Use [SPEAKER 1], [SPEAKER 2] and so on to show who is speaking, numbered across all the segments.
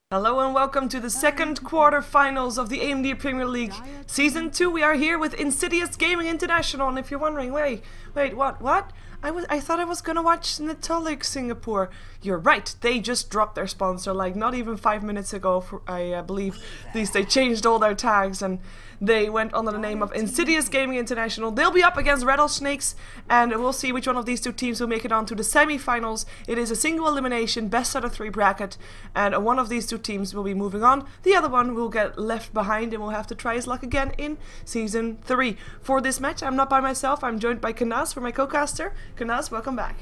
[SPEAKER 1] Hello and welcome to the second quarterfinals of the AMD Premier League Season 2. We are here with Insidious Gaming International, and if you're wondering, wait, what? I thought I was gonna watch Natolic Singapore. You're right, they just dropped their sponsor, like not even 5 minutes ago, I believe. At least they changed all their tags and they went under the name of Insidious Gaming International. They'll be up against Rattlesnakes, and we'll see which one of these two teams will make it on to the semi-finals. It is a single elimination, best out of 3 bracket, and one of these two teams will be moving on. The other one will get left behind and will have to try his luck again in Season 3. For this match, I'm not by myself. I'm joined by Kanaz for my co-caster. Kanaz, welcome back.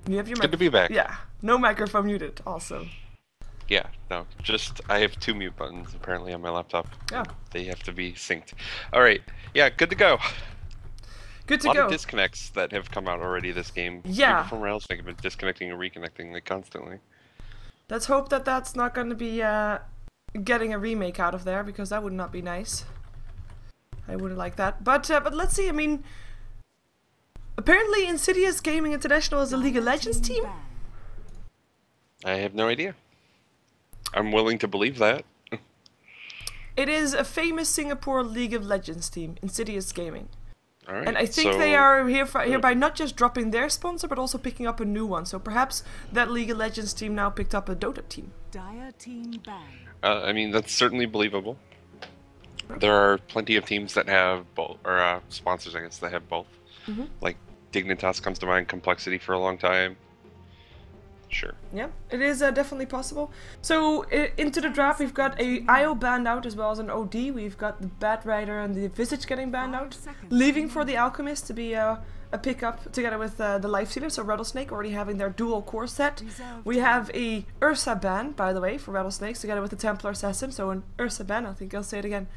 [SPEAKER 1] You have your
[SPEAKER 2] Good to be back.
[SPEAKER 1] Yeah, no microphone muted. Awesome.
[SPEAKER 2] Yeah, no, just I have 2 mute buttons apparently on my laptop.
[SPEAKER 1] Yeah.
[SPEAKER 2] They have to be synced. Alright, yeah, good to go.
[SPEAKER 1] Good to
[SPEAKER 2] go. A lot
[SPEAKER 1] go.
[SPEAKER 2] of disconnects that have come out already this game.
[SPEAKER 1] Yeah.
[SPEAKER 2] People from Rattlesnake have been disconnecting and reconnecting like constantly.
[SPEAKER 1] Let's hope that that's not going to be getting a remake out of there, because that would not be nice. I wouldn't like that. But let's see, I mean, apparently Insidious Gaming International is a League of Legends team?
[SPEAKER 2] I have no idea. I'm willing to believe that.
[SPEAKER 1] It is a famous Singapore League of Legends team, Insidious Gaming.
[SPEAKER 2] Alright,
[SPEAKER 1] and I think they are hereby not just dropping their sponsor, but also picking up a new one. So perhaps that League of Legends team now picked up a Dota team.
[SPEAKER 2] I mean, that's certainly believable. There are plenty of teams that have both, or sponsors, I guess, that have both. Like Dignitas comes to mind, Complexity for a long time. Sure. Yeah,
[SPEAKER 1] it is definitely possible. So into the draft, we've got a IO banned out as well as an OD. We've got the Bat Rider and the Visage getting banned out, leaving for the Alchemist to be a pickup together with the Lifestealer. So Rattlesnake already having their dual core set. We have a Ursa ban, by the way, for Rattlesnakes together with the Templar Assassin. So an Ursa ban, I think I'll say it again.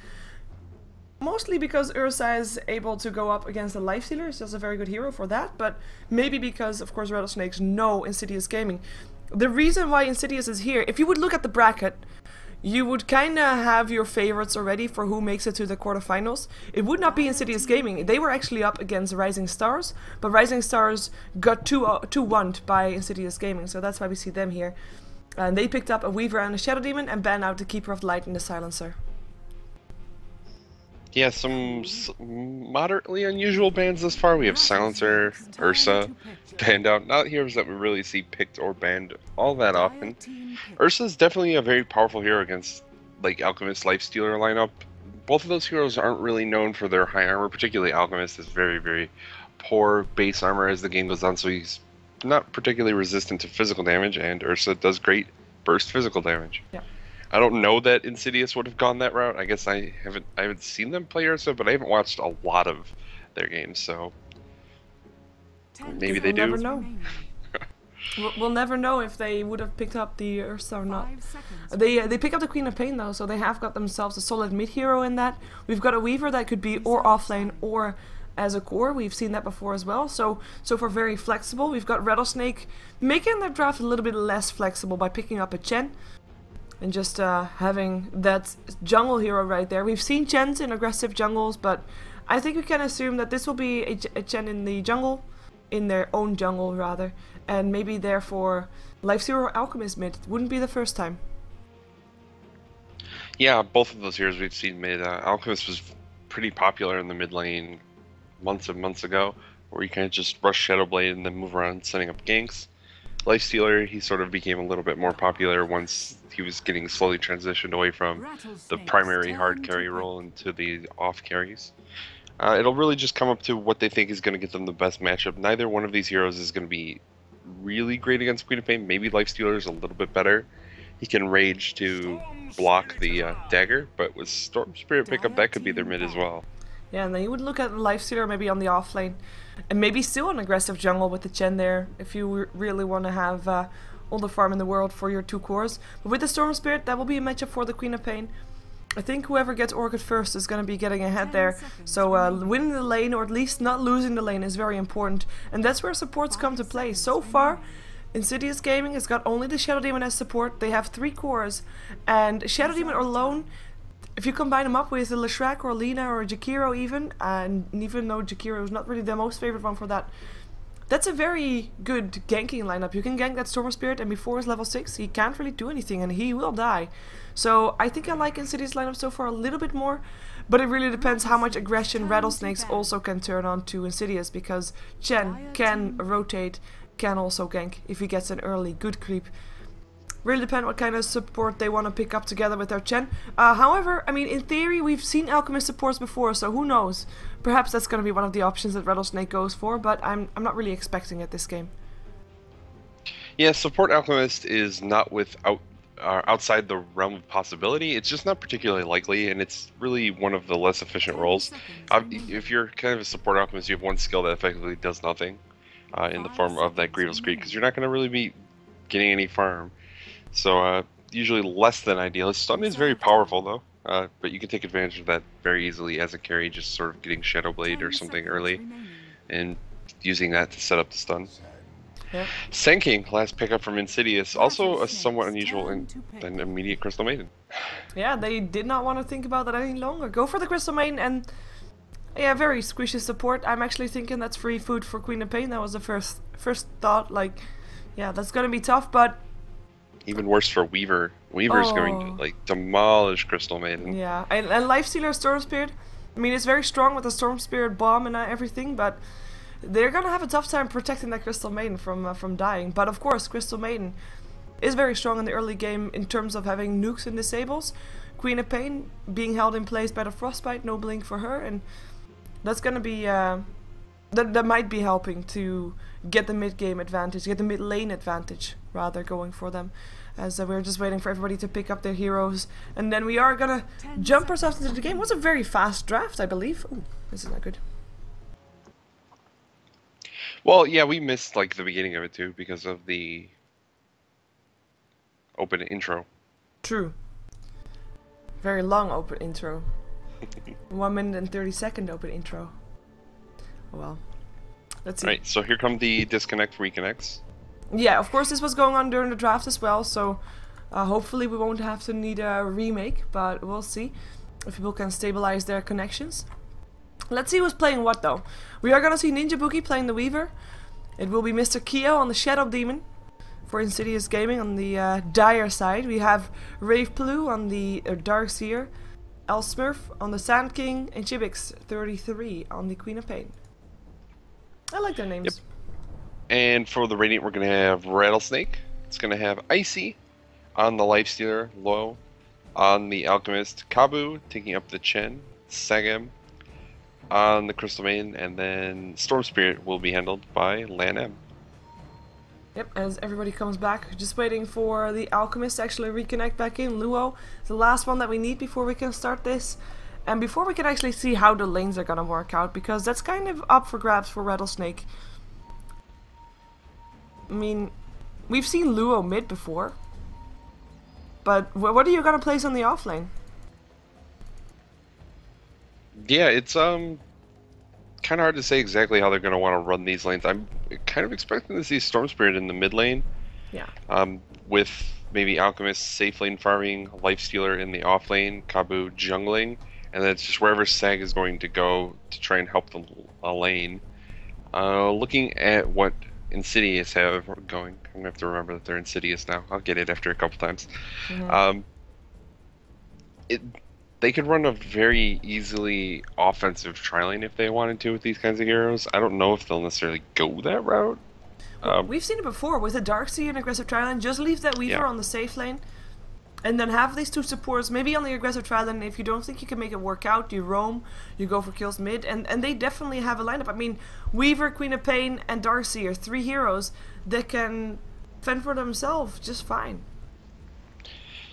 [SPEAKER 1] Mostly because Ursa is able to go up against the Lifestealer. He's just a very good hero for that, but maybe because, of course, Rattlesnakes know Insidious Gaming. The reason why Insidious is here, if you would look at the bracket, you would kinda have your favorites already for who makes it to the quarterfinals. It would not be Insidious Gaming. They were actually up against Rising Stars, but Rising Stars got 2-1'd by Insidious Gaming, so that's why we see them here. And they picked up a Weaver and a Shadow Demon and banned out the Keeper of Light and the Silencer.
[SPEAKER 2] Yeah, some moderately unusual bans thus far. We have Silencer, Ursa, banned out. Not heroes that we really see picked or banned all that often. Ursa is definitely a very powerful hero against like Alchemist, Lifestealer lineup. Both of those heroes aren't really known for their high armor, particularly Alchemist is very, very poor base armor as the game goes on, so he's not particularly resistant to physical damage, and Ursa does great burst physical damage.
[SPEAKER 1] Yeah.
[SPEAKER 2] I don't know that Insidious would have gone that route. I guess I haven't seen them play Ursa, but I haven't watched a lot of their games, so maybe they do.
[SPEAKER 1] We'll never know. We'll never know if they would have picked up the Ursa or not. They pick up the Queen of Pain though, so they have got themselves a solid mid hero in that. We've got a Weaver that could be or offlane or as a core. We've seen that before as well. So far very flexible. We've got Rattlesnake making their draft a little bit less flexible by picking up a Chen. And just having that jungle hero right there. We've seen Chens in aggressive jungles, but I think we can assume that this will be a Chen in the jungle, in their own jungle rather, and maybe therefore Lifestealer or Alchemist mid. Wouldn't be the first time.
[SPEAKER 2] Yeah, both of those heroes we've seen mid. Alchemist was pretty popular in the mid lane months and months ago, where you kind of just rush Shadowblade and then move around setting up ganks. Lifestealer, he sort of became a little bit more popular once he was getting slowly transitioned away from the primary hard carry role into the off carries. It'll really just come up to what they think is going to get them the best matchup. Neither one of these heroes is going to be really great against Queen of Pain. Maybe Lifestealer is a little bit better. He can rage to block the dagger, but with Storm Spirit pickup, that could be their mid as well.
[SPEAKER 1] Yeah, and then you would look at Lifestealer maybe on the off lane, and maybe still an aggressive jungle with the Chen there, if you really want to have all the farm in the world for your 2 cores. But with the Storm Spirit, that will be a matchup for the Queen of Pain. I think whoever gets Orchid first is going to be getting ahead there, so winning the lane, or at least not losing the lane, is very important, and that's where supports come to play. So far, Insidious Gaming has got only the Shadow Demon as support. They have 3 cores, and Shadow Demon alone, if you combine them up with a Leshrac or Lina or a Jakiro even, and even though Jakiro is not really the most favorite one for that, that's a very good ganking lineup. You can gank that Storm Spirit, and before his level 6, he can't really do anything, and he will die. So I think I like Insidious lineup so far a little bit more, but it really depends how much aggression Rattlesnakes also can turn on to Insidious, because Chen can rotate, can also gank if he gets an early good creep. Really depend what kind of support they want to pick up together with their Chen. However, I mean, in theory, we've seen Alchemist supports before, so who knows? Perhaps that's going to be one of the options that Rattlesnake goes for, but I'm not really expecting it this game.
[SPEAKER 2] Yeah, support Alchemist is not outside the realm of possibility. It's just not particularly likely, and it's really one of the less efficient roles. If you're kind of a support Alchemist, you have one skill that effectively does nothing in the form of that Grievous Greed, because you're not going to really be getting any farm. So usually less than ideal. Stun is very powerful though, but you can take advantage of that very easily as a carry, just sort of getting Shadow Blade or something early and using that to set up the stun.
[SPEAKER 1] Yeah.
[SPEAKER 2] Senking, last pickup from Insidious, also a somewhat unusual and an immediate Crystal Maiden.
[SPEAKER 1] Yeah, they did not want to think about that any longer. Go for the Crystal Maiden, and yeah, very squishy support. I'm actually thinking that's free food for Queen of Pain. That was the first thought, like, yeah, that's gonna be tough, but
[SPEAKER 2] even worse for Weaver. Weaver's going to like demolish Crystal Maiden.
[SPEAKER 1] Yeah, and Lifestealer Storm Spirit, I mean, it's very strong with the Storm Spirit bomb and everything, but they're gonna have a tough time protecting that Crystal Maiden from dying. But of course, Crystal Maiden is very strong in the early game in terms of having nukes and disables. Queen of Pain being held in place by the Frostbite, no blink for her, and that's gonna be that might be helping to get the mid game advantage, get the mid lane advantage rather, going for them, as we're just waiting for everybody to pick up their heroes, and then we are gonna jump ourselves into the game. It was a very fast draft, I believe. Ooh, this is not good.
[SPEAKER 2] Well, yeah, we missed like the beginning of it too because of the open intro.
[SPEAKER 1] True. Very long open intro. 1 minute and 30-second open intro. Oh well. Let's see.
[SPEAKER 2] Right, so here come the disconnect reconnects.
[SPEAKER 1] Yeah, of course this was going on during the draft as well, so hopefully we won't have to need a remake, but we'll see if people can stabilize their connections. Let's see who's playing what though. We are gonna see Ninja Boogie playing the Weaver. It will be Mr. Keo on the Shadow Demon for Insidious Gaming on the Dire side. We have Rave Blue on the Darkseer, Smurf on the Sand King, and Chibix33 on the Queen of Pain. I like their names.
[SPEAKER 2] Yep. And for the Radiant, we're going to have Rattlesnake. It's going to have Icy on the Lifestealer, low. On the Alchemist, Kabu taking up the Chen, Sagam on the Crystal Maiden, and then Storm Spirit will be handled by Lan M.
[SPEAKER 1] Yep, as everybody comes back, just waiting for the Alchemist to actually reconnect back in. Luo is the last one that we need before we can start this. And before we can actually see how the lanes are gonna work out, because that's kind of up for grabs for Rattlesnake. I mean, we've seen Luo mid before, but what are you gonna place on the offlane?
[SPEAKER 2] Yeah, it's kind of hard to say exactly how they're going to want to run these lanes. I'm kind of expecting to see Storm Spirit in the mid lane.
[SPEAKER 1] Yeah.
[SPEAKER 2] With maybe Alchemist safe lane farming, Lifestealer in the off lane, Kabu jungling, and then it's just wherever Sag is going to go to try and help the lane. Looking at what Insidious have going, I'm going to have to remember that they're Insidious now. I'll get it after a couple times. Mm-hmm. They could run a very easily offensive tri-lane if they wanted to with these kinds of heroes. I don't know if they'll necessarily go that route.
[SPEAKER 1] We've seen it before with a Darkseer and aggressive tri-lane. Just leave that Weaver on the safe lane, and then have these two supports. Maybe on the aggressive tri-lane, if you don't think you can make it work out, you roam, you go for kills mid, and they definitely have a lineup. I mean, Weaver, Queen of Pain, and Darkseer, 3 heroes that can fend for themselves just fine.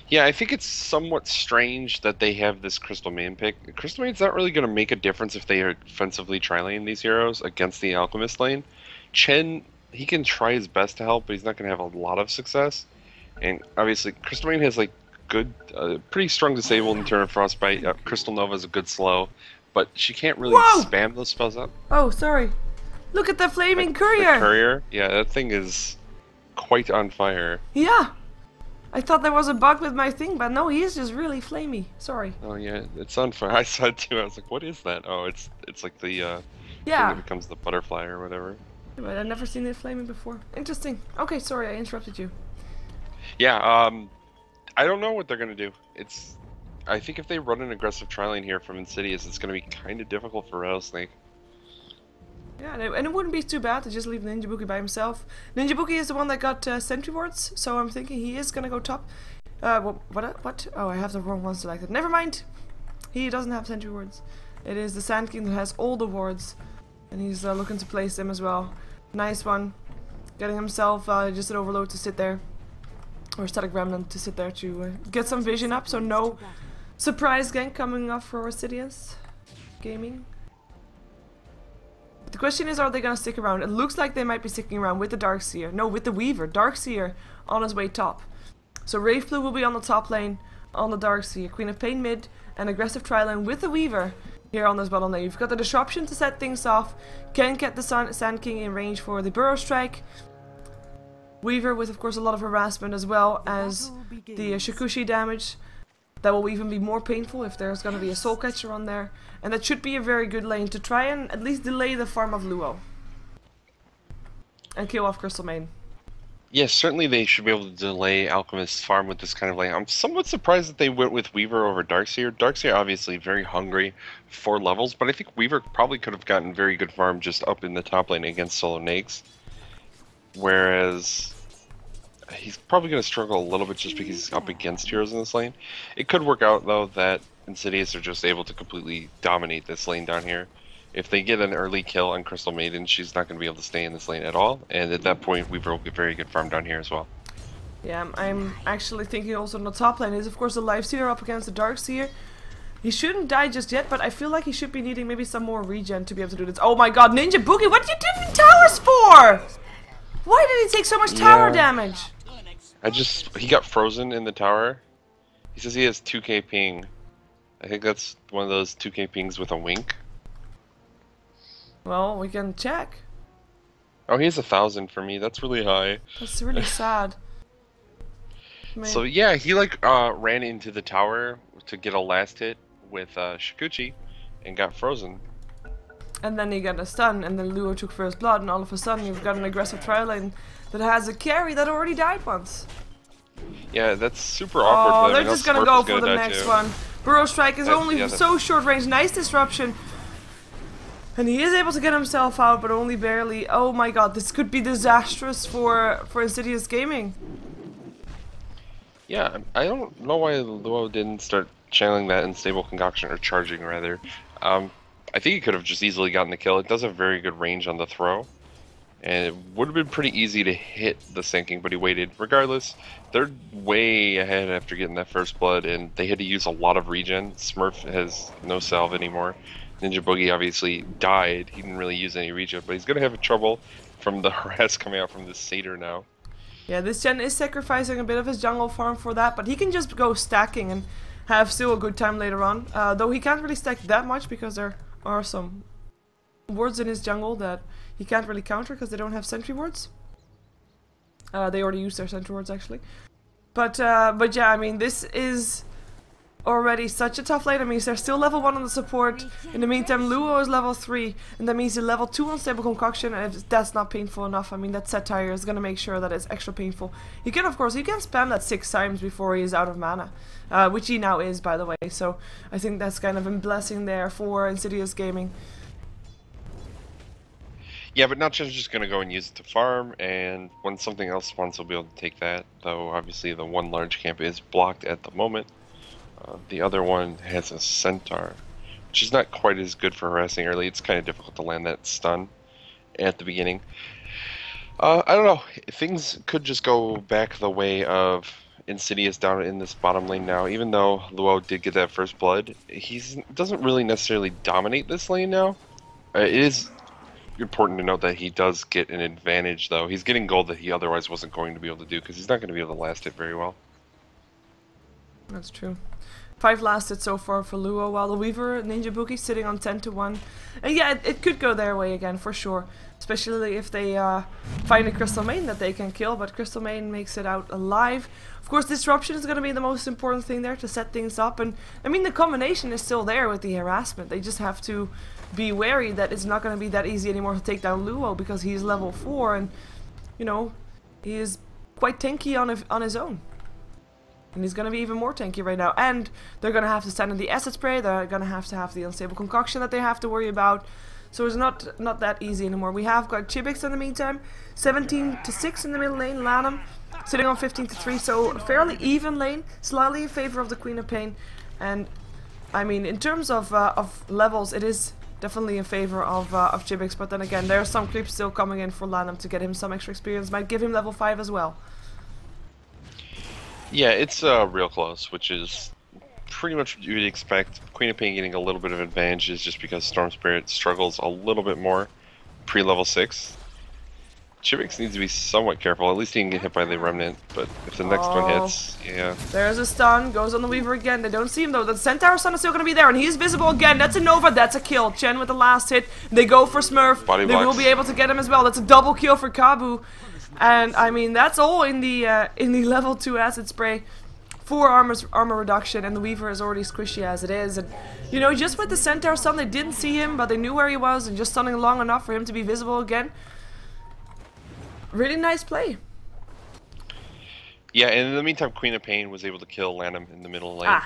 [SPEAKER 2] Yeah, I think it's somewhat strange that they have this Crystal Maiden pick. Crystal Maiden's not really going to make a difference if they are defensively tri-lane these heroes against the Alchemist lane. Chen, he can try his best to help, but he's not going to have a lot of success. And obviously, Crystal Maiden has like good, pretty strong disable in turn of Frostbite. Crystal Nova is a good slow, but she can't really spam those spells up.
[SPEAKER 1] Oh, sorry. Look at the flaming courier!
[SPEAKER 2] The courier? Yeah, that thing is quite on fire.
[SPEAKER 1] Yeah! I thought there was a bug with my thing, but no, he is just really flamey. Sorry.
[SPEAKER 2] Oh yeah, it's on fire. I saw it too. I was like, what is that? Oh, it's like the thing that becomes the butterfly or whatever.
[SPEAKER 1] But I've never seen it flaming before. Interesting. Okay, sorry, I interrupted you.
[SPEAKER 2] Yeah, I don't know what they're gonna do. I think if they run an aggressive tri lane here from Insidious, it's gonna be kind of difficult for Rattlesnake.
[SPEAKER 1] Yeah, and it wouldn't be too bad to just leave Ninjabuki by himself. Ninjabuki is the one that got sentry wards, so I'm thinking he is gonna go top. What? Oh, I have the wrong one selected. Never mind. He doesn't have sentry wards. It is the Sand King that has all the wards, and he's looking to place them as well. Nice one. Getting himself just an overload to sit there, or static remnant to sit there to get some vision up. So no surprise gank coming up for Insidious Gaming. The question is, are they gonna stick around? It looks like they might be sticking around with the Darkseer. No, with the Weaver. Darkseer on his way top. So Wraith Blue will be on the top lane on the Darkseer. Queen of Pain mid, and aggressive tri-lane with the Weaver here on this bottom lane. You've got the disruption to set things off. Can get the Sand King in range for the Burrow Strike. Weaver with, of course, a lot of harassment as well as the Shikushi damage. That will even be more painful if there's going to be a Soul Catcher on there. And that should be a very good lane to try and at least delay the farm of Luo. And kill off Crystal Main.
[SPEAKER 2] Yes, certainly they should be able to delay Alchemist's farm with this kind of lane. I'm somewhat surprised that they went with Weaver over Darkseer. Darkseer obviously very hungry for levels, but I think Weaver probably could have gotten very good farm just up in the top lane against solo Nags. Whereas he's probably going to struggle a little bit just because he's up against heroes in this lane. It could work out though that Insidious are just able to completely dominate this lane down here. If they get an early kill on Crystal Maiden, she's not going to be able to stay in this lane at all, and at that point Weaver will get very good farm down here as well.
[SPEAKER 1] Yeah, I'm actually thinking also on the top lane is of course the Lifestealer up against the Darkseer. He shouldn't die just yet, but I feel like he should be needing maybe some more regen to be able to do this. Oh my god, Ninjabuki, what did you do towers for? Why did he take so much tower damage?
[SPEAKER 2] He got frozen in the tower. He says he has 2k ping. I think that's one of those 2k pings with a wink.
[SPEAKER 1] Well, we can check.
[SPEAKER 2] Oh, he has 1,000 for me. That's really high.
[SPEAKER 1] That's really sad.
[SPEAKER 2] So yeah, he like ran into the tower to get a last hit with Shikuchi and got frozen.
[SPEAKER 1] And then he got a stun, and then Luo took first blood, and all of a sudden you've got an aggressive tri lane that has a carry that already died once.
[SPEAKER 2] Yeah, that's super awkward.
[SPEAKER 1] Oh, they're just gonna go for the next one. Burrow Strike is only so short range. Nice disruption. And he is able to get himself out, but only barely. Oh my god, this could be disastrous for Insidious Gaming.
[SPEAKER 2] Yeah, I don't know why Luo didn't start channeling that unstable concoction, or charging rather. I think he could have just easily gotten the kill. It does have very good range on the throw. And it would have been pretty easy to hit the sinking, but he waited. Regardless, they're way ahead after getting that first blood, and they had to use a lot of regen. Smurf has no salve anymore. Ninjabuki obviously died. He didn't really use any regen, but he's going to have trouble from the harass coming out from this satyr now.
[SPEAKER 1] Yeah, this gen is sacrificing a bit of his jungle farm for that, but he can just go stacking and have still a good time later on. Though he can't really stack that much because there are some wards in his jungle that he can't really counter because they don't have sentry wards. They already used their sentry wards actually. But yeah, I mean, this is already such a tough lane. I mean, they're still level 1 on the support. In the meantime, Luo is level 3, and that means a level 2 unstable concoction, and if that's not painful enough, I mean, that satire is gonna make sure that it's extra painful. He can, of course, he can spam that 6 times before he is out of mana, which he now is, by the way, so I think that's kind of a blessing there for Insidious Gaming.
[SPEAKER 2] Yeah, but Nacho's just going to go and use it to farm, and when something else spawns, he'll be able to take that, though obviously the one large camp is blocked at the moment. The other one has a centaur, which is not quite as good for harassing early. It's kind of difficult to land that stun at the beginning. I don't know. Things could just go back the way of Insidious down in this bottom lane now. Even though Luo did get that first blood, he doesn't really necessarily dominate this lane now. It is important to note that he does get an advantage, though. He's getting gold that he otherwise wasn't going to be able to do, because he's not going to be able to last it very well.
[SPEAKER 1] That's true. 5 last hits so far for Luo, while the Weaver Ninja Bookie sitting on 10-1. And yeah, it could go their way again for sure. Especially if they find a Crystal Main that they can kill, but Crystal Main makes it out alive. Of course, disruption is going to be the most important thing there to set things up. And I mean, the combination is still there with the harassment. They just have to be wary that it's not going to be that easy anymore to take down Luo, because he's level 4 and, you know, he is quite tanky on his own. And he's going to be even more tanky right now. And they're going to have to stand in the acid spray. They're going to have the unstable concoction that they have to worry about. So it's not that easy anymore. We have got Chibix in the meantime. 17-6 in the middle lane. Lanham sitting on 15-3. So fairly even lane. Slightly in favor of the Queen of Pain. And I mean, in terms of levels, it is definitely in favor of Chibix. But then again, there are some creeps still coming in for Lanham to get him some extra experience. Might give him level 5 as well.
[SPEAKER 2] Yeah, it's real close, which is pretty much what you would expect. Queen of Pain getting a little bit of advantage is just because Storm Spirit struggles a little bit more pre-level 6. Chibix needs to be somewhat careful. At least he can get hit by the Remnant, but if the next one hits, yeah.
[SPEAKER 1] There's a stun, goes on the Weaver again. They don't see him though. The Centaur stun is still going to be there, and he's visible again. That's a Nova, that's a kill. Chen with the last hit. They go for Smurf.
[SPEAKER 2] Body
[SPEAKER 1] they
[SPEAKER 2] blocks.
[SPEAKER 1] will be able to get him as well. That's a double kill for Kabu. And I mean, that's all in the level 2 acid spray. 4 armor reduction, and the Weaver is already squishy as it is. And you know, just with the Centaur stun, they didn't see him, but they knew where he was, and just stunning long enough for him to be visible again. Really nice play.
[SPEAKER 2] Yeah, and in the meantime, Queen of Pain was able to kill Lanham in the middle lane.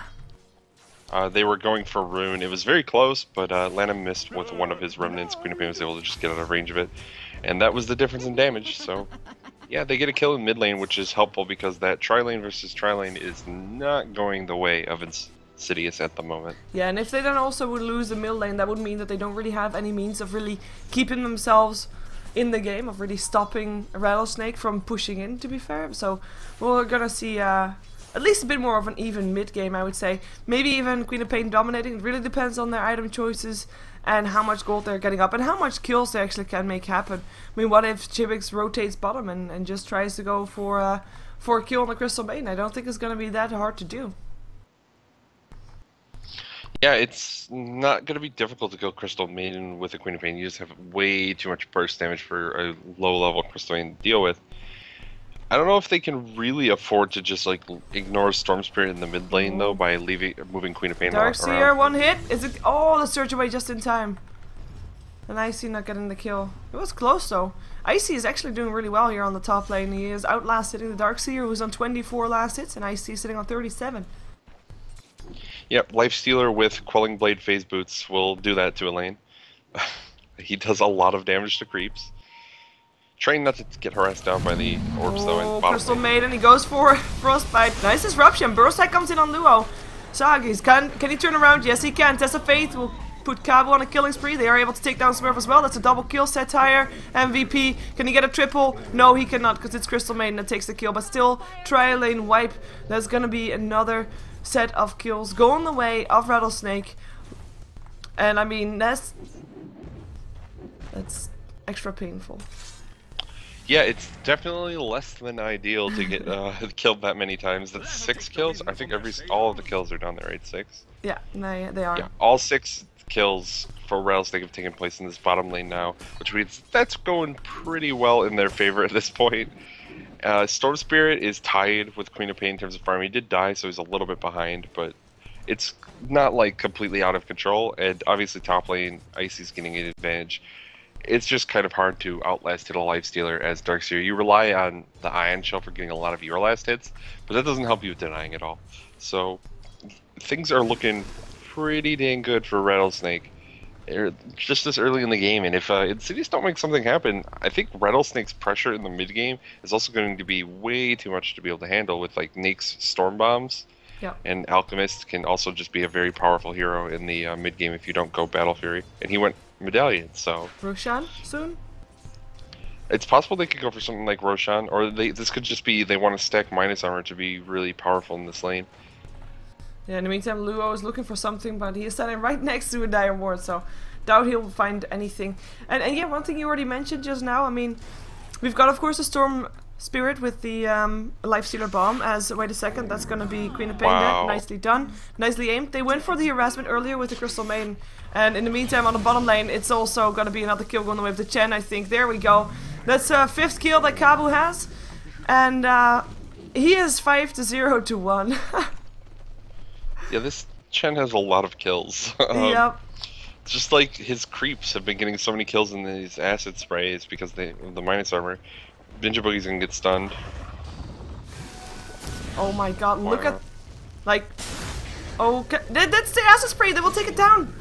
[SPEAKER 2] They were going for Rune. It was very close, but Lanham missed with one of his remnants. Queen of Pain was able to just get out of range of it. And that was the difference in damage, so... Yeah, they get a kill in mid lane, which is helpful because that tri-lane versus tri-lane is not going the way of Insidious at the moment.
[SPEAKER 1] Yeah, and if they then also would lose the mid lane, that would mean that they don't really have any means of really keeping themselves in the game, of really stopping Rattlesnake from pushing in, to be fair. So we're gonna see at least a bit more of an even mid game, I would say. Maybe even Queen of Pain dominating. It really depends on their item choices and how much gold they're getting up and how much kills they actually can make happen. I mean, what if Chibix rotates bottom and just tries to go for a kill on the Crystal Main? I don't think it's going to be that hard to do.
[SPEAKER 2] Yeah, it's not going to be difficult to kill Crystal Maiden with a Queen of Pain. You just have way too much burst damage for a low-level Crystal Maiden to deal with. I don't know if they can really afford to just like ignore Storm Spirit in the mid lane though by moving Queen of Pain around.
[SPEAKER 1] Darkseer, one hit. Is it? Oh, the surge away just in time. And Icy not getting the kill. It was close though. Icy is actually doing really well here on the top lane. He is outlast hitting the Darkseer, who's on 24 last hits, and Icy sitting on 37.
[SPEAKER 2] Yep, Lifestealer with Quelling Blade Phase Boots will do that to a lane. He does a lot of damage to creeps. Trying not to get harassed down by the orbs though.
[SPEAKER 1] Oh, Crystal Maiden, he goes for Frostbite. Nice disruption. Burst comes in on Luo. Sagis, can he turn around? Yes, he can. Test of Faith will put Kabu on a killing spree. They are able to take down Smurf as well. That's a double kill. Satire, MVP. Can he get a triple? No, he cannot, because it's Crystal Maiden that takes the kill. But still, tri-lane wipe. There's going to be another set of kills going the way of Rattlesnake. And I mean, that's extra painful.
[SPEAKER 2] Yeah, it's definitely less than ideal to get killed that many times. That's 6 kills. I think all of the kills are down there, right? 6?
[SPEAKER 1] Yeah, no, they are.
[SPEAKER 2] Yeah, all 6 kills for Rattlesnake have taken place in this bottom lane now, which means that's going pretty well in their favor at this point. Storm Spirit is tied with Queen of Pain in terms of farm. He did die, so he's a little bit behind, but it's not like completely out of control. And obviously top lane, Icy's getting an advantage. It's just kind of hard to outlast hit a Lifestealer as Darkseer. You rely on the Ion Shell for getting a lot of your last hits, but that doesn't help you with denying at all. So things are looking pretty dang good for Rattlesnake just this early in the game. And if Insidious don't make something happen, I think Rattlesnake's pressure in the mid game is also going to be way too much to be able to handle with like Nake's Storm Bombs.
[SPEAKER 1] Yeah.
[SPEAKER 2] And Alchemist can also just be a very powerful hero in the mid game if you don't go Battle Fury. And he went Medallion, so...
[SPEAKER 1] Roshan soon?
[SPEAKER 2] It's possible they could go for something like Roshan, or this could just be they want to stack minus armor to be really powerful in this lane.
[SPEAKER 1] Yeah, in the meantime, Luo is looking for something, but he is standing right next to a Dire Ward, so doubt he'll find anything. And yeah, one thing you already mentioned just now, I mean, we've got, of course, a Storm Spirit with the Lifestealer Bomb as, wait a second, that's gonna be Queen of Pain
[SPEAKER 2] Wow.
[SPEAKER 1] dead. Nicely done. Nicely aimed. They went for the harassment earlier with the Crystal Maiden. And in the meantime, on the bottom lane, it's also gonna be another kill going away with the Chen, I think. There we go. That's a 5th kill that Kabu has. And he is 5-0 to 1.
[SPEAKER 2] Yeah, this Chen has a lot of kills.
[SPEAKER 1] Yep.
[SPEAKER 2] Just like his creeps have been getting so many kills in these acid sprays because they the minus armor. Ninja Boogie's gonna get stunned.
[SPEAKER 1] Oh my god, look at... Like... Okay, that's the acid spray, they will take it down!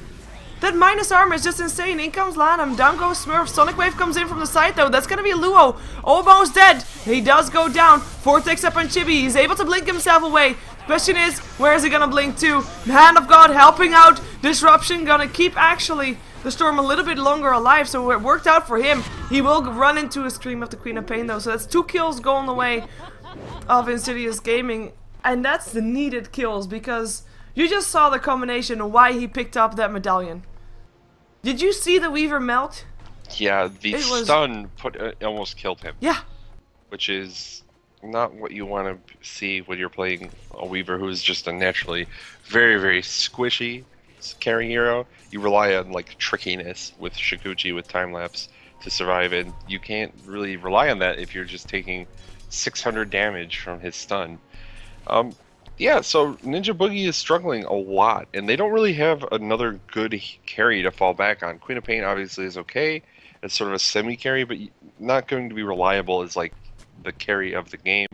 [SPEAKER 1] That minus armor is just insane. In comes Lanham, down goes Smurf. Sonic Wave comes in from the side though. That's gonna be Luo. Almost dead. He does go down. Vortex up on Chibi. He's able to blink himself away. Question is, where is he gonna blink to? Hand of God helping out. Disruption gonna keep actually the Storm a little bit longer alive, so it worked out for him. He will run into a Scream of the Queen of Pain though, so that's 2 kills going the way of Insidious Gaming. And that's the needed kills, because you just saw the combination why he picked up that medallion. Did you see the Weaver melt?
[SPEAKER 2] Yeah, the stun almost killed him.
[SPEAKER 1] Yeah.
[SPEAKER 2] Which is not what you want to see when you're playing a Weaver who's just a naturally very, very squishy carry hero. You rely on like trickiness with Shikuchi with time lapse to survive, and you can't really rely on that if you're just taking 600 damage from his stun. Yeah, so Ninja Boogie is struggling a lot, and they don't really have another good carry to fall back on. Queen of Pain obviously is okay. It's sort of a semi-carry, but not going to be reliable as like the carry of the game.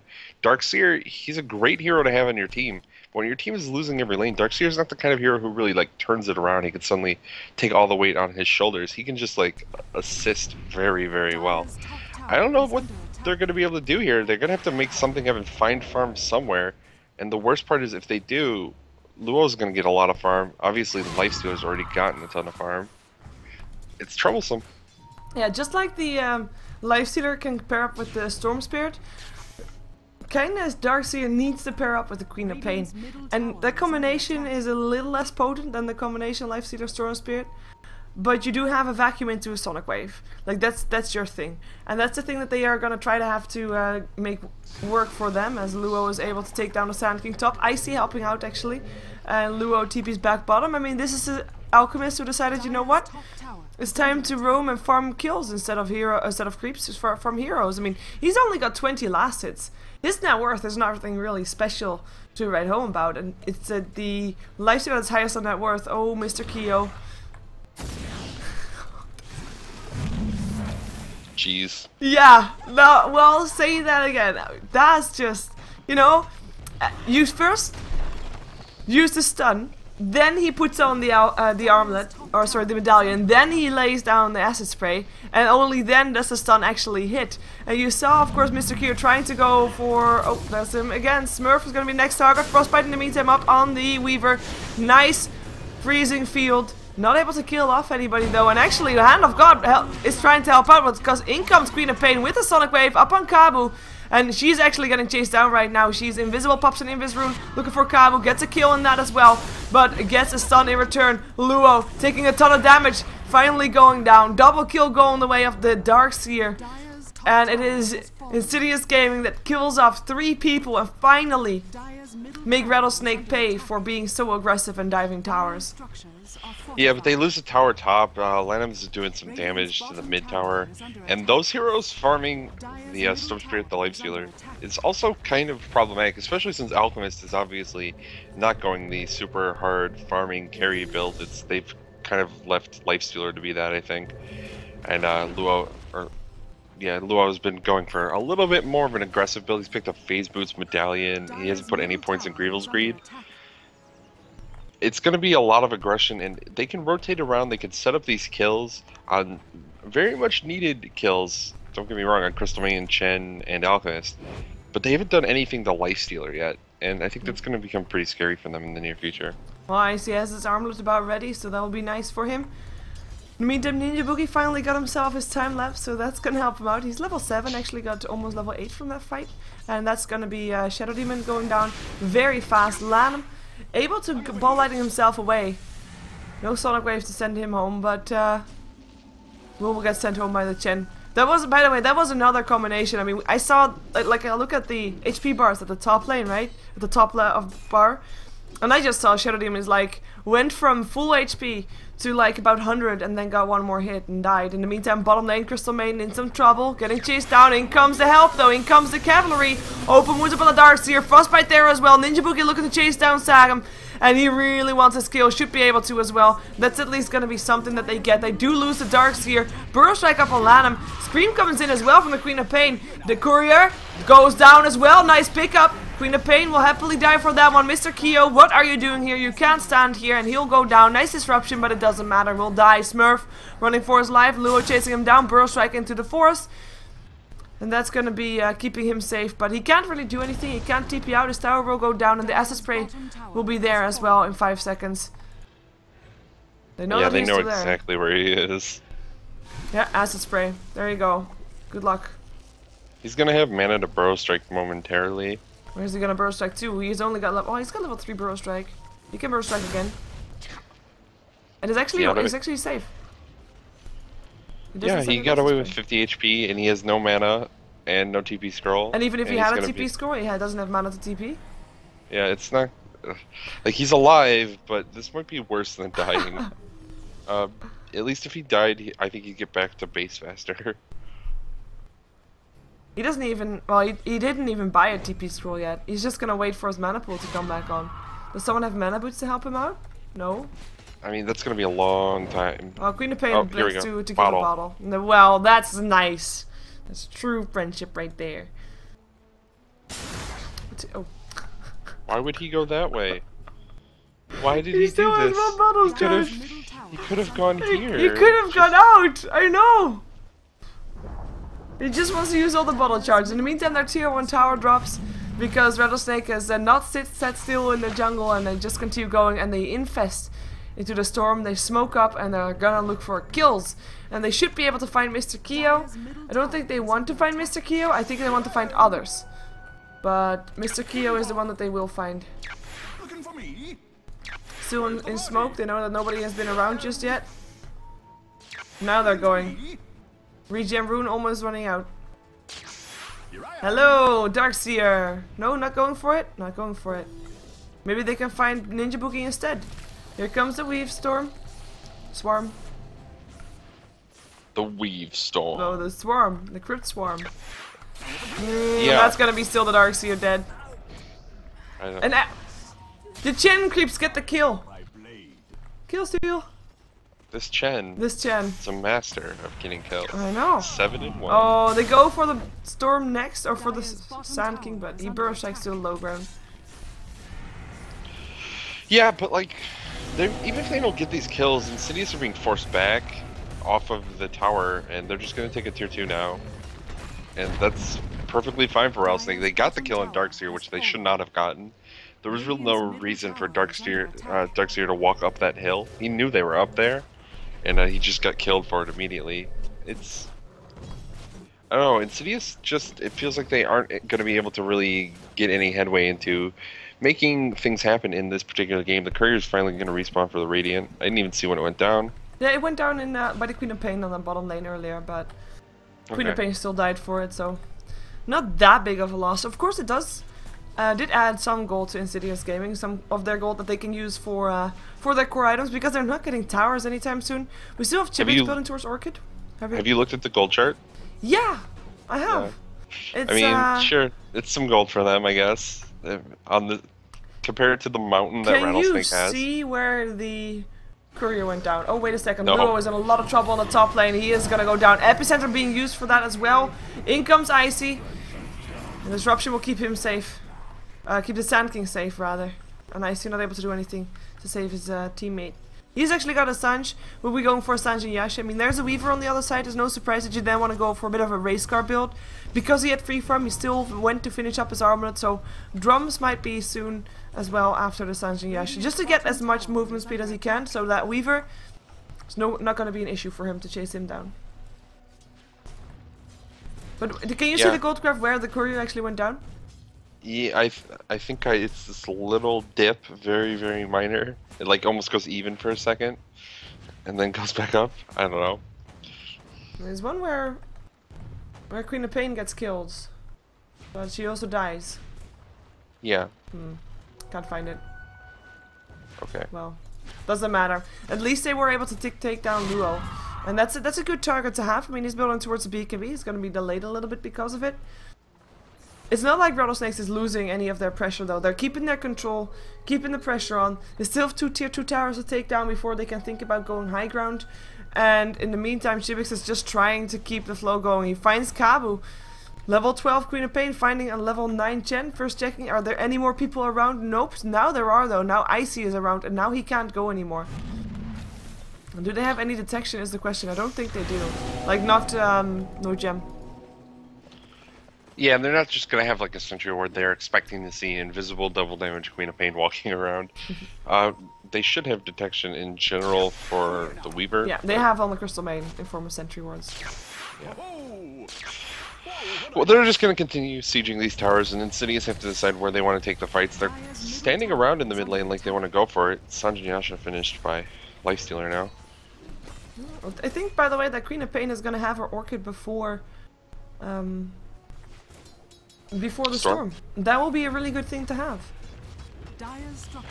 [SPEAKER 2] Darkseer, he's a great hero to have on your team. But when your team is losing every lane, Darkseer is not the kind of hero who really like turns it around. He can suddenly take all the weight on his shoulders. He can just like assist very, very well. I don't know what they're going to be able to do here. They're going to have to make something happen, find farm somewhere. And the worst part is if they do, Luo's going to get a lot of farm. Obviously, the Lifestealer's already gotten a ton of farm. It's troublesome.
[SPEAKER 1] Yeah, just like the Lifestealer can pair up with the Storm Spirit, kinda as Darkseer needs to pair up with the Queen of Pain. And that combination is a little less potent than the combination Lifestealer Storm Spirit. But you do have a vacuum into a Sonic Wave. Like, that's your thing. And that's the thing that they are going to try to have to make work for them, as Luo is able to take down the Sand King top. Icy helping out, actually. And Luo TP's back bottom. I mean, this is an Alchemist who decided, you know what? It's time to roam and farm kills instead of creeps from heroes. I mean, he's only got 20 last hits. His net worth is nothing really special to write home about. And it's the Lifestealer that's highest on net worth. Oh, Mr. Kyo.
[SPEAKER 2] Jeez.
[SPEAKER 1] Yeah, no, well, say that again. That's just, you know, you first use the stun, then he puts on the armlet, or sorry, the medallion, then he lays down the acid spray, and only then does the stun actually hit. And you saw, of course, Mr. Q trying to go for, oh, that's him again. Smurf is going to be next target. Frostbite in the meantime up on the Weaver. Nice freezing field. Not able to kill off anybody though, and actually the Hand of God is trying to help out because in comes Queen of Pain with a Sonic Wave up on Kabu, and she's actually getting chased down right now. She's invisible, pops an Invis rune, looking for Kabu, gets a kill on that as well, but gets a stun in return. Luo taking a ton of damage, finally going down. Double kill going the way of the Darkseer, and it is Insidious Gaming that kills off 3 people and finally make Rattlesnake pay for being so aggressive and diving towers.
[SPEAKER 2] Yeah, but they lose the tower top. Lanham's doing some damage to the mid tower, and those heroes farming the Storm Spirit, the Lifestealer, is also kind of problematic, especially since Alchemist is obviously not going the super hard farming carry build. They've kind of left Lifestealer to be that, I think, and Luo has been going for a little bit more of an aggressive build. He's picked up Phase Boots, Medallion. He hasn't put any points in Grievel's Greed. It's going to be a lot of aggression, and they can rotate around. They can set up these kills on very much needed kills. Don't get me wrong, on Crystal Maiden, Chen, and Alchemist. But they haven't done anything to Lifestealer yet, and I think that's going to become pretty scary for them in the near future.
[SPEAKER 1] Well, Icy has his armlet about ready, so that will be nice for him. In the meantime, Ninja Boogie finally got himself his time lapse, so that's gonna help him out. He's level 7, actually got to almost level 8 from that fight. And that's gonna be Shadow Demon going down very fast. Lanham able to ball lighting himself away. No Sonic Waves to send him home, but we'll get sent home by the Chen. That was, by the way, that was another combination. I mean, I saw, like I look at the HP bars at the top lane, right? At the top of bar. And I just saw Shadow Demons, like, went from full HP to like about 100 and then got one more hit and died. In the meantime, bottom lane, Crystal Maiden in some trouble, getting chased down. In comes the help though, in comes the cavalry. Open wounds up on the Darkseer, Frostbite there as well. Ninja Boogie looking to chase down Sagam. And he really wants his kill, should be able to as well. That's at least going to be something that they get. They do lose the Darkseer. Burrow Strike up on Lanham. Scream comes in as well from the Queen of Pain. The Courier goes down as well. Nice pickup. Queen of Pain will happily die for that one. Mr. Keo, what are you doing here? You can't stand here, and he'll go down. Nice disruption, but it doesn't matter. We'll die. Smurf running for his life. Luo chasing him down. Burrow Strike into the forest. And that's going to be keeping him safe. But he can't really do anything. He can't TP out. His tower will go down, and the Acid Spray will be there as well in 5 seconds. They know that he's still there.
[SPEAKER 2] Exactly where he is.
[SPEAKER 1] Yeah, Acid Spray. There you go. Good luck.
[SPEAKER 2] He's going to have mana to Burrow Strike momentarily.
[SPEAKER 1] Where's he gonna Burrow Strike to? He's only got level. Oh, he's got level 3 Burrow Strike. He can Burrow Strike again. And it's actually safe.
[SPEAKER 2] Yeah, he got away with 50 HP and he has no mana and no TP scroll.
[SPEAKER 1] And even if he had a TP scroll, he doesn't have mana to TP.
[SPEAKER 2] Yeah, it's not like he's alive, but this might be worse than dying. At least if he died, I think he'd get back to base faster.
[SPEAKER 1] He doesn't even, well, he didn't even buy a TP scroll yet. He's just gonna wait for his mana pool to come back on. Does someone have mana boots to help him out? No?
[SPEAKER 2] I mean, that's gonna be a long time.
[SPEAKER 1] Oh, Queen of Pain Blitz to get a bottle. Well, that's nice. That's true friendship right there. Oh.
[SPEAKER 2] Why would he go that way? Why did he do this? He could have gone here.
[SPEAKER 1] He could have gone out! I know! He just wants to use all the bottle charges. In the meantime, their tier 1 tower drops because Rattlesnake has not sat still in the jungle, and they just continue going and they infest into the storm. They smoke up and they're gonna look for kills. And they should be able to find Mr. Keo. I don't think they want to find Mr. Keo. I think they want to find others. But Mr. Keo is the one that they will find. Still in smoke. They know that nobody has been around just yet. Now they're going. Regen rune almost running out. Hello, Darkseer. No, not going for it. Not going for it. Maybe they can find Ninja Boogie instead. Here comes the Weave Storm. Swarm.
[SPEAKER 2] The Weave Storm.
[SPEAKER 1] No, the Swarm. The Crypt Swarm.
[SPEAKER 2] Yeah.
[SPEAKER 1] That's gonna be still the Darkseer dead. And the Chen creeps get the kill. Kill steal.
[SPEAKER 2] This Chen is a master of getting kills.
[SPEAKER 1] I know.
[SPEAKER 2] 7 and 1.
[SPEAKER 1] Oh, they go for the Storm next, or for the Sand King, but he Burrow Strikes to the low ground.
[SPEAKER 2] Yeah, but like, even if they don't get these kills, Insidious are being forced back off of the tower, and they're just going to take a tier 2 now. And that's perfectly fine for Rattlesnake. They got the kill on Darkseer, which they should not have gotten. There was really no reason for Darkseer to walk up that hill. He knew they were up there, and he just got killed for it immediately. It's... I don't know, Insidious just... It feels like they aren't going to be able to really get any headway into making things happen in this particular game. The Courier's finally going to respawn for the Radiant. I didn't even see when it went down.
[SPEAKER 1] Yeah, it went down in by the Queen of Pain on the bottom lane earlier, but Queen of Pain still died for it, so not that big of a loss. Of course it does. Did add some gold to Insidious Gaming, some of their gold that they can use for their core items, because they're not getting towers anytime soon. We still have Chibbits building towards Orchid.
[SPEAKER 2] Have you looked at the gold chart?
[SPEAKER 1] Yeah, I have.
[SPEAKER 2] Yeah. I mean, sure, it's some gold for them, I guess. Compared to the mountain that Rattlesnake has.
[SPEAKER 1] Can you see where the Courier went down? Oh, wait a second. No. Luo is in a lot of trouble on the top lane. He is gonna go down. Epicenter being used for that as well. In comes Icy. And Disruption will keep him safe. Keep the Sand King safe, rather. And Icy not able to do anything to save his teammate. He's actually got a Sanj. We'll be going for a Sanj and Yash. I mean, there's a Weaver on the other side. There's no surprise that you then want to go for a bit of a race car build. Because he had free farm, he still went to finish up his armlet. So drums might be soon as well after the Sanj and Yash. Just to get as much movement speed as he can. So that Weaver is not going to be an issue for him to chase him down. But can you see the gold graph where the Courier actually went down?
[SPEAKER 2] Yeah, I think it's this little dip, very, very minor. It like almost goes even for a second, and then goes back up. I don't know.
[SPEAKER 1] There's one where Where Queen of Pain gets killed. But she also dies.
[SPEAKER 2] Yeah.
[SPEAKER 1] Can't find it.
[SPEAKER 2] Okay.
[SPEAKER 1] Well, doesn't matter. At least they were able to take down Luo. And that's a good target to have. I mean, he's building towards the BKB. He's going to be delayed a little bit because of it. It's not like Rattlesnake is losing any of their pressure though. They're keeping their control, keeping the pressure on. They still have 2 tier 2 towers to take down before they can think about going high ground. And in the meantime, Shibix is just trying to keep the flow going. He finds Kabu. Level 12 Queen of Pain finding a level 9 Chen. First checking, are there any more people around? Nope. Now there are though. Now Icy is around and now he can't go anymore. And do they have any detection is the question. I don't think they do. Like not, no gem.
[SPEAKER 2] Yeah, and they're not just going to have like a sentry ward. They're expecting to see invisible double damage Queen of Pain walking around. They should have detection in general for the Weaver.
[SPEAKER 1] Yeah, they have on the Crystal Main in form of sentry wards.
[SPEAKER 2] Yeah. Well, they're just going to continue sieging these towers, and then Insidious have to decide where they want to take the fights. They're standing around in the mid lane like they want to go for it. Sanjin Yasha finished by Lifestealer now.
[SPEAKER 1] I think, by the way, that Queen of Pain is going to have her Orchid before the storm. That will be a really good thing to have.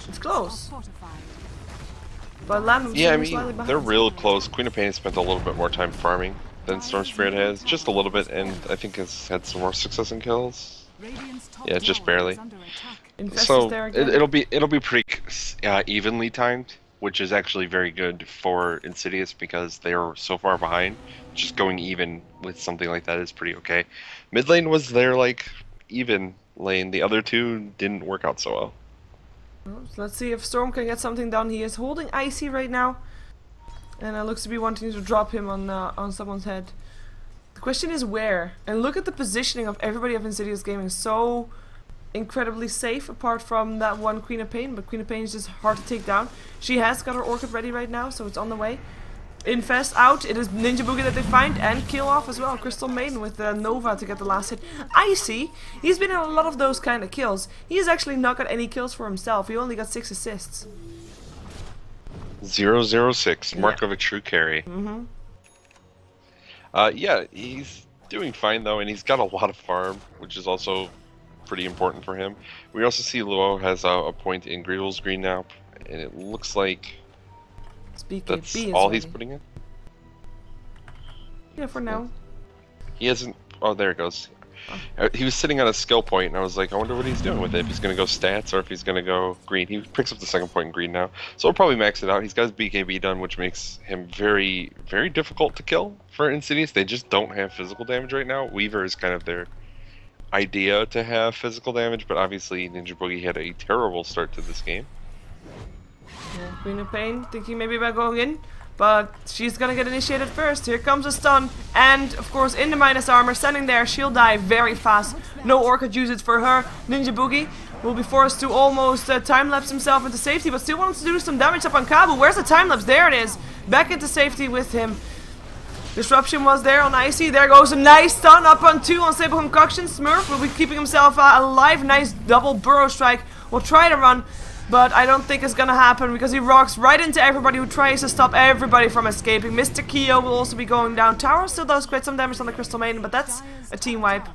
[SPEAKER 1] It's close. But Land
[SPEAKER 2] yeah, I mean, they're real close. Queen of Pain has spent a little bit more time farming than Storm Spirit has. Just a little bit, and I think has had some more success in kills. Yeah, just barely. So it'll be pretty evenly timed, which is actually very good for Insidious because they are so far behind. Just going even with something like that is pretty okay. Mid lane was their like even lane. The other two didn't work out so well.
[SPEAKER 1] So let's see if Storm can get something done. He is holding Icy right now, and looks to be wanting to drop him on someone's head. The question is where. And look at the positioning of everybody of Insidious Gaming. So incredibly safe, apart from that one Queen of Pain. But Queen of Pain is just hard to take down. She has got her Orchid ready right now, so it's on the way. Infest out. It is Ninja Boogie that they find and kill off as well. Crystal Maiden with Nova to get the last hit. Icy, he's been in a lot of those kind of kills. He has actually not got any kills for himself. He only got 6 assists.
[SPEAKER 2] 006, mark of a true carry. Yeah, he's doing fine though, and he's got a lot of farm, which is also pretty important for him. We also see Luo has a point in Greedle's green now, and it looks like that's all he's putting in.
[SPEAKER 1] Yeah, for now.
[SPEAKER 2] He hasn't. Oh, there it goes. He was sitting on a skill point, and I was like, I wonder what he's doing with it. If he's going to go stats or if he's going to go green. He picks up the second point in green now. So we'll probably max it out. He's got his BKB done, which makes him very, very difficult to kill for Insidious. They just don't have physical damage right now. Weaver is kind of their idea to have physical damage, but obviously Ninja Boogie had a terrible start to this game.
[SPEAKER 1] Yeah, Queen of Pain thinking maybe about going in. But she's gonna get initiated first. Here comes a stun. And, of course, in the minus armor, standing there, she'll die very fast. No Orchid usage for her. Ninja Boogie will be forced to almost time-lapse himself into safety, but still wants to do some damage up on Kabu. Where's the time-lapse? There it is. Back into safety with him. Disruption was there on Icy. There goes a nice stun up on 2 on Stable Concoction. Smurf will be keeping himself alive. Nice double burrow strike. Will try to run. But I don't think it's gonna happen because he rocks right into everybody who tries to stop everybody from escaping. Mr. Keo will also be going down. Tower still does quite some damage on the Crystal Maiden, but that's a team wipe.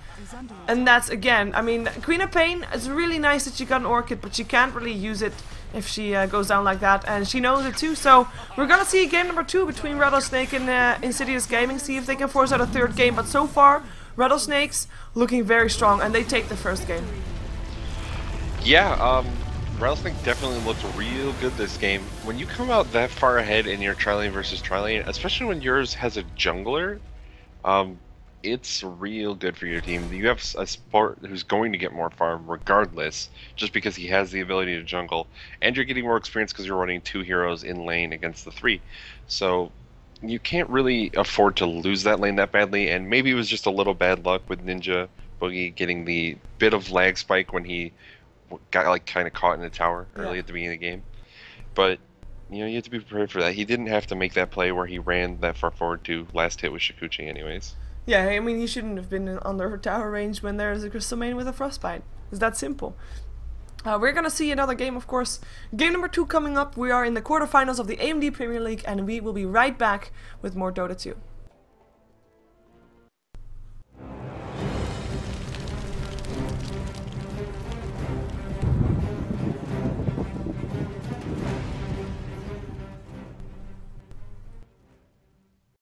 [SPEAKER 1] And that's, again, I mean, Queen of Pain, it's really nice that she got an Orchid, but she can't really use it if she goes down like that. And she knows it too, so we're gonna see game number 2 between Rattlesnake and Insidious Gaming. See if they can force out a third game, but so far, Rattlesnake's looking very strong, and they take the first game.
[SPEAKER 2] Yeah, Rattlesnake definitely looked real good this game. When you come out that far ahead in your tri-lane versus tri-lane, especially when yours has a jungler, it's real good for your team. You have a support who's going to get more farm regardless, just because he has the ability to jungle. And you're getting more experience because you're running 2 heroes in lane against the 3. So you can't really afford to lose that lane that badly, and maybe it was just a little bad luck with Ninja Boogie getting the bit of lag spike when he got like kind of caught in the tower early at the beginning of the game. But you know, you have to be prepared for that. He didn't have to make that play where he ran that far forward to last hit with Shikuchi anyways.
[SPEAKER 1] Yeah, I mean, he shouldn't have been under her tower range when there is a Crystal Main with a Frostbite. It's that simple. We're gonna see another game, of course. Game number 2 coming up. We are in the quarterfinals of the AMD Premier League, and we will be right back with more Dota 2.